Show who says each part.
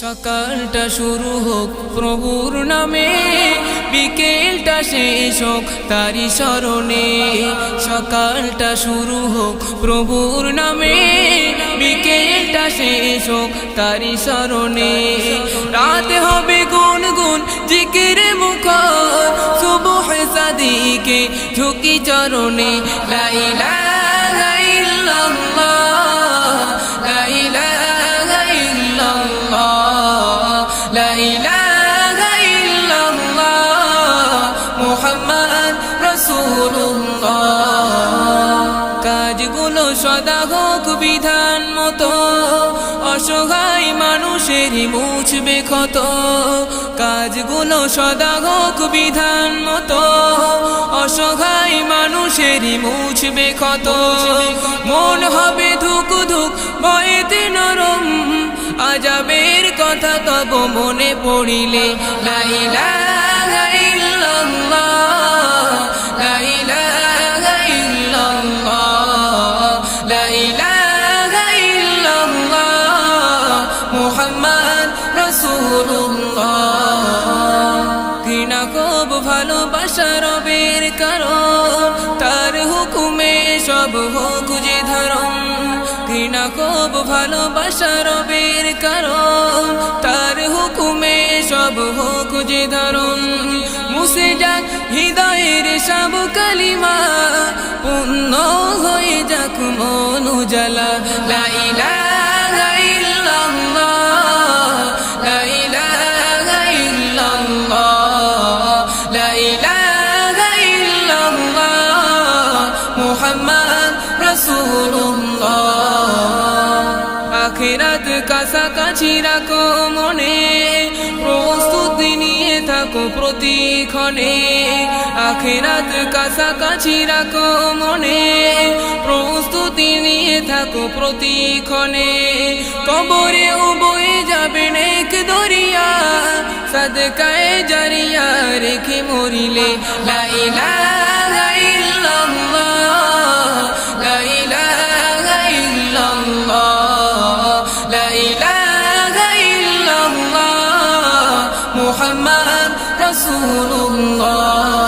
Speaker 1: সকালটা শুরু হোক প্রভুর নামে, বিকেলটা শেষ হোক তারি স্মরণে। সকালটা শুরু হোক প্রভুর নামে, বিকেলটা শেষ হোক তারি স্মরণে। রাত হবে গুনগুন জিকিরে মুখর, সুবহ সাদিকে ঝুঁকি চরণে। লা ইলাহা ইল্লাল্লাহ, লা ইলাহা ইল্লাল্লাহ, লা ইলাহা ইল্লাল্লাহ, মুহাম্মদ রাসূলুল্লাহ। কাজগুলো সদা হোক বিধান মতো, অসহায় মানুষেরই মুছবে ক্ষত। কাজগুলো সদা হোক বিধান মতো, অসহায় মানুষেরই মুছবে ক্ষত। মন হবে ধুক ধুক ভয়েতে নরম, আযাবের কথা তব মনে পড়িলে। লা ইলাহা ইল্লাল্লাহ, লা ইলাহা ইল্লাল্লাহ, লা ইলাহা ইল্লাল্লাহ, মুহাম্মদ রাসূলুল্লাহ। ঘৃণা খুব ভালোবাসা রবের কারণ, তার হুকুমে সব হোক যে ধরম। ঘৃণা খুব ভালোবাসা রবের কারণ, তার হুকুমে সব হোক যে ধরম। মুছে যাক হৃদয়ের সব কালিমা, পূর্ণ হয়ে যাক মন উজালা। লা ইলাহা ইল্লাল্লাহ, লা ইলাহা ইল্লাল্লাহ, লা ইলাহা ইল্লাল্লাহ, মুহাম্মদ রাসূলুল্লাহ। আখিরাত কাছাকাছি রাখো মনে, প্রস্তুতি নিয়ে থাকো প্রতিক্ষণে। আখিরাত কাছাকাছি রাখো মনে, প্রস্তুতি নিয়ে থাকো প্রতিক্ষণে। কবরে বয়ে যাবে নেক দরিয়া, সাদকায়ে জারিয়া রেখে মরিলে। লা ইলাহা ইল্লাল্লাহ, লা ইলাহা ইল্লাল্লাহ, লা ইলাহা ইল্লাল্লাহ, মুহাম্মদ রাসূলুল্লাহ।